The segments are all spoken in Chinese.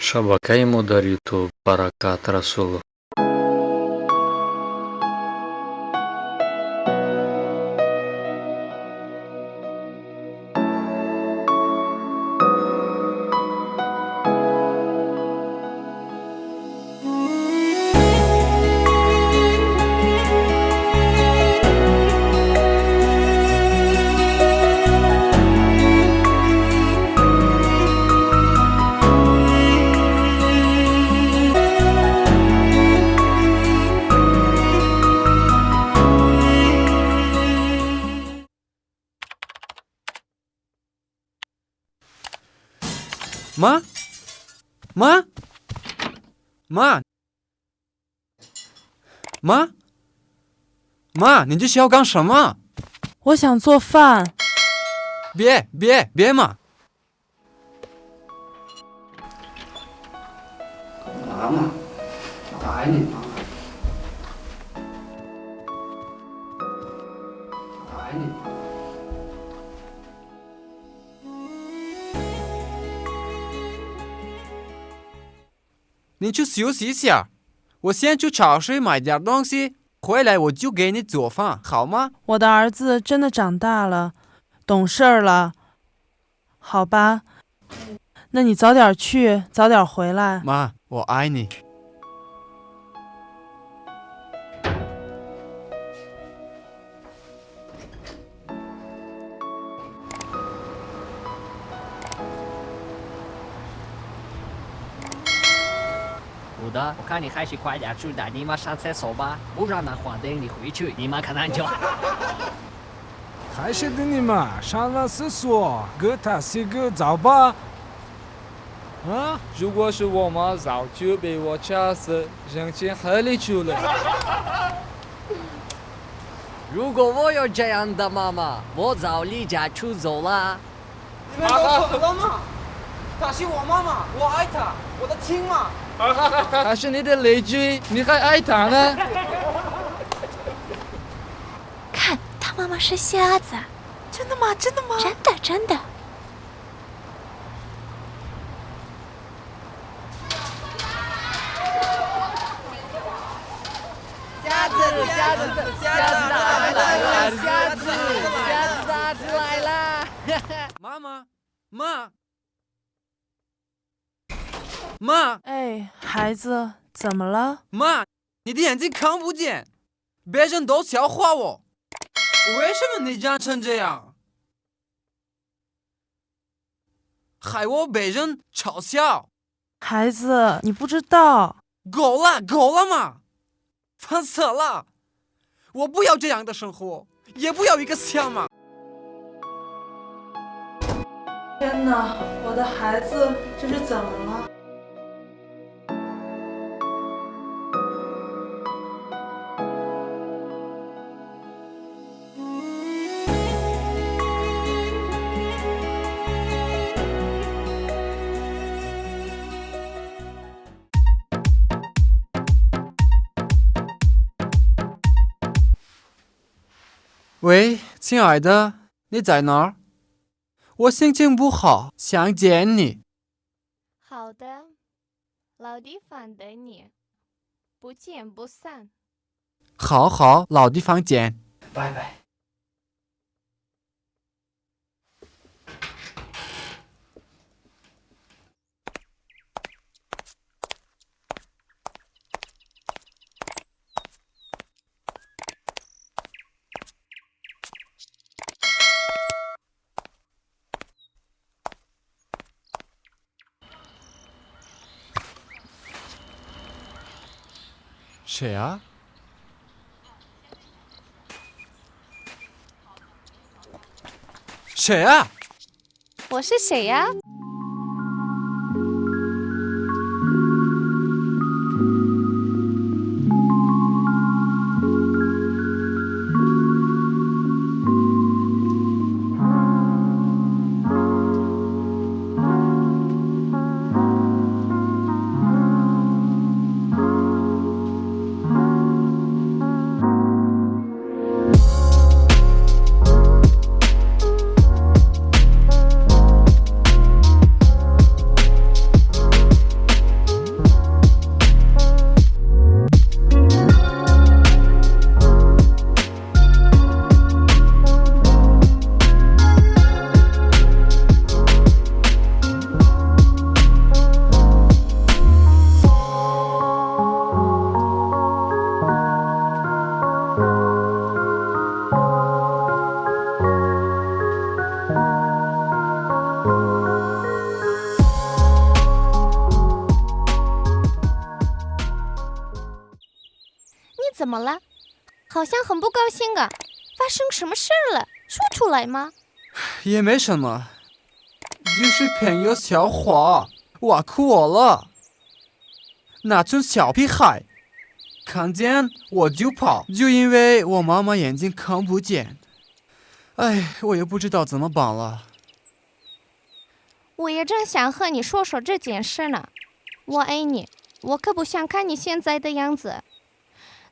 شبكة در يوتيوب بركات رسول妈，妈，妈，妈，妈，你这是要干什么？我想做饭。别嘛！妈妈，我爱你，妈妈，我爱你，妈妈。你去休息一下，我先去超市买点东西，回来我就给你做饭，好吗？我的儿子真的长大了，懂事儿了。好吧，那你早点去，早点回来。妈，我爱你。伍德，我看你还是快点去带你妈上厕所吧，不然的话等你回去，你妈可能就……还是等你妈上了厕所，给她洗个澡吧。啊！如果是我妈，早就被我掐死，扔进河里去了。如果我有这样的妈妈，我早离家出走了。你们都错了吗？她是我妈妈，我爱她，我的亲妈。她是你的邻居，你还爱她呢？看，他妈妈是瞎子。真的吗？真的吗？真的，真的。瞎子来了！妈，哎，孩子，怎么了？妈，你的眼睛看不见，别人都笑话我，为什么你长成这样？害我被人嘲笑。孩子，你不知道。够了嘛！烦死了！我不要这样的生活，也不要一个小妈。天哪，我的孩子，这是怎么了？喂，亲爱的，你在哪儿？我心情不好，想见你。好的，老地方等你，不见不散。好，老地方见。拜拜。谁啊？谁啊？我是谁呀？怎么了？好像很不高兴啊，发生什么事了？说出来吗？也没什么，就是朋友小伙挖苦我了。那群小屁孩，看见我就跑，就因为我妈妈眼睛看不见。哎，我也不知道怎么办了。我也正想和你说说这件事呢。我爱你，我可不想看你现在的样子。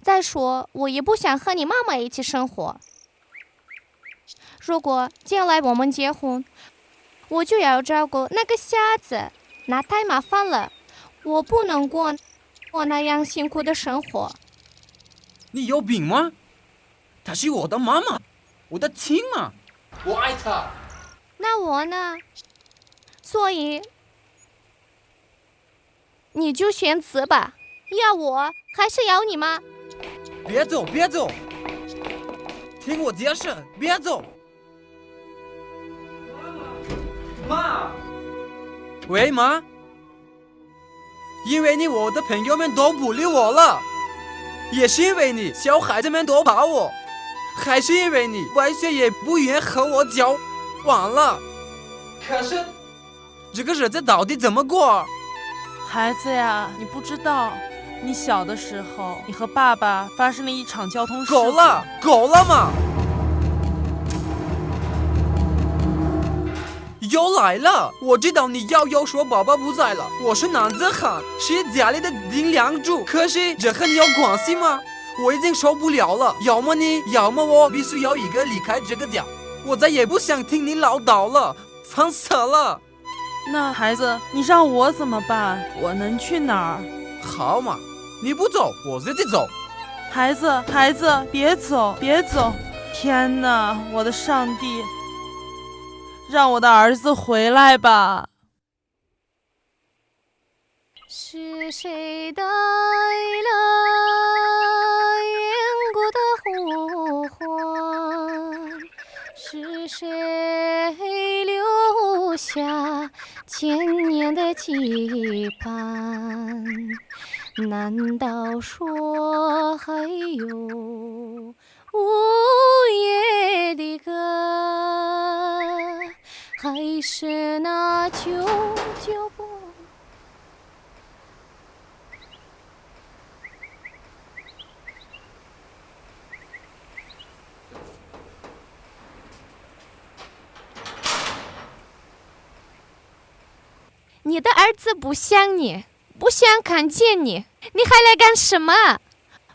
再说，我也不想和你妈妈一起生活。如果将来我们结婚，我就要照顾那个瞎子，那太麻烦了。我不能过那样辛苦的生活。你有病吗？她是我的妈妈，我的亲妈，我爱她。那我呢？所以你就选择吧，要我还是要你吗？别走，别走，听我解释，别走。妈，喂，妈。因为你，我的朋友们都不理我了，也是因为你，小孩子们都怕我，还是因为你，外学也不愿和我交往了。可是，这个日子到底怎么过？孩子呀，你不知道，你小的时候，你和爸爸发生了一场交通事故。够了嘛！又来了！我知道你要说爸爸不在了，我是男子汉，是家里的顶梁柱。可是这和你有关系吗？我已经受不了了，要么你，要么我，必须要一个离开这个家。我再也不想听你唠叨了，烦死了。那孩子，你让我怎么办？我能去哪儿？好嘛，你不走，我自己走。孩子，别走，别走！天哪，我的上帝！让我的儿子回来吧！是谁带来远古的呼唤？是谁留下千年的期盼？难道说还有午夜的歌，还是那旧旧梦？你的儿子不想你，不想看见你，你还来干什么？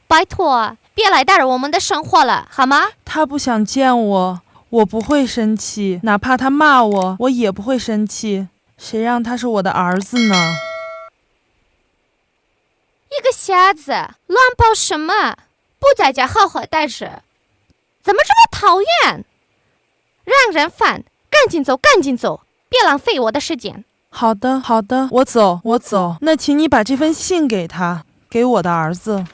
拜托，别来打扰我们的生活了，好吗？他不想见我，我不会生气，哪怕他骂我，我也不会生气。谁让他是我的儿子呢？一个瞎子，乱跑什么？不在家好好待着，怎么这么讨厌？让人烦，赶紧走，赶紧走，别浪费我的时间。好的，我走。那请你把这封信给他，给我的儿子。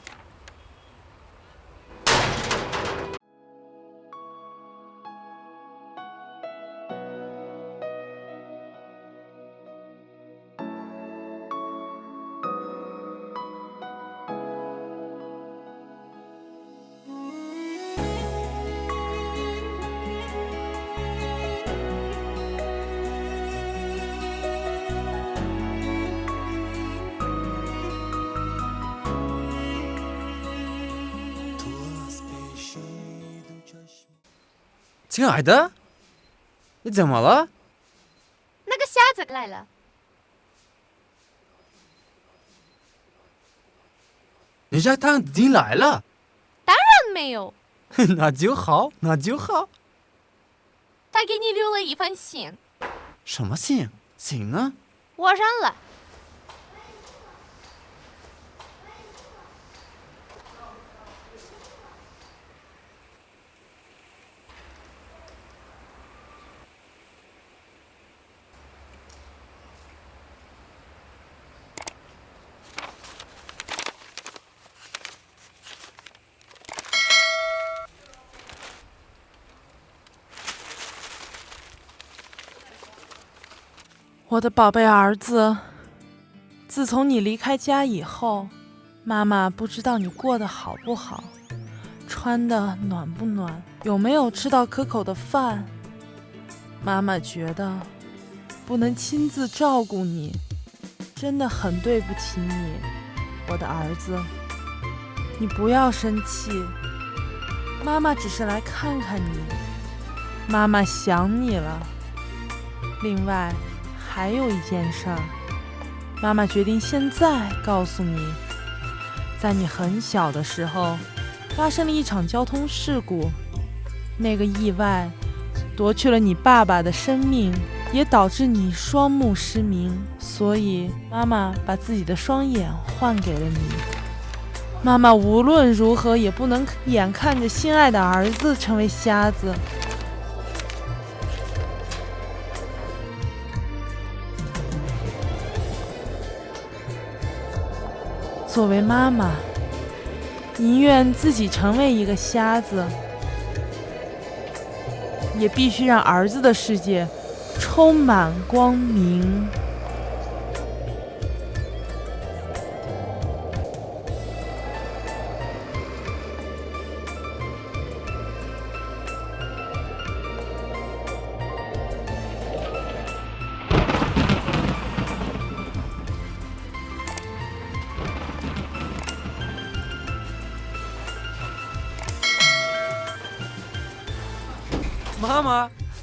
亲爱的，你怎么了？那个瞎子来了。你让他进来了？当然没有。那就好。他给你留了一封信。什么信？信呢？我扔了。我的宝贝儿子，自从你离开家以后，妈妈不知道你过得好不好，穿的暖不暖，有没有吃到可口的饭。妈妈觉得不能亲自照顾你，真的很对不起你，我的儿子。你不要生气，妈妈只是来看看你，妈妈想你了。另外还有一件事儿，妈妈决定现在告诉你，在你很小的时候发生了一场交通事故，那个意外夺去了你爸爸的生命，也导致你双目失明，所以妈妈把自己的双眼换给了你。妈妈无论如何也不能眼看着心爱的儿子成为瞎子。作为妈妈，宁愿自己成为一个瞎子，也必须让儿子的世界充满光明。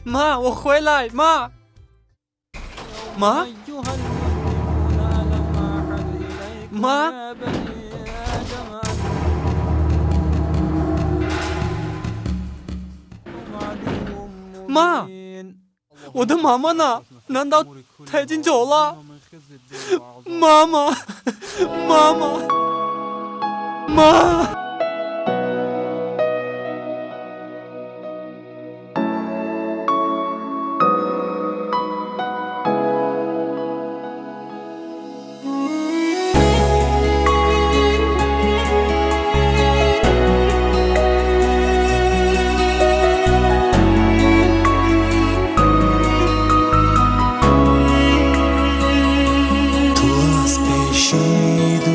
妈，我回来，妈。妈，我的妈妈呢？难道她已经走了？妈妈。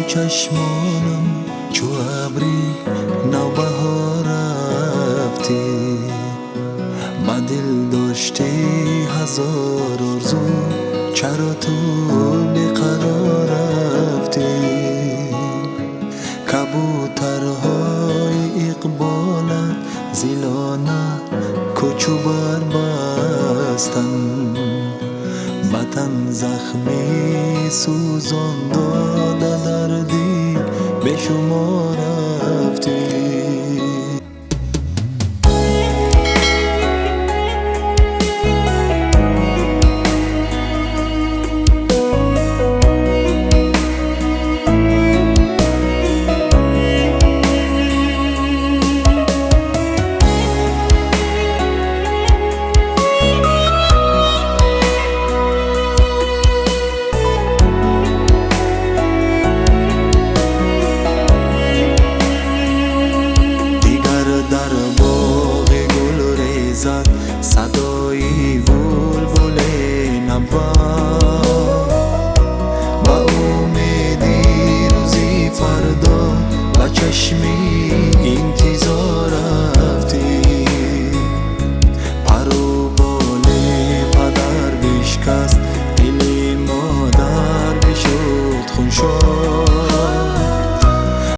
چشمانم چو ابری نوبهار رفتی با دل داشتی هزار آرزو چرا تو بیقرار رفتی کبوترهای اقبالت زیلانه کوچو بر بستن بدن زخمی سوزان داده دردی به شما رفتی صدای بلبل نوا با امیدی روزی فردا با چشمی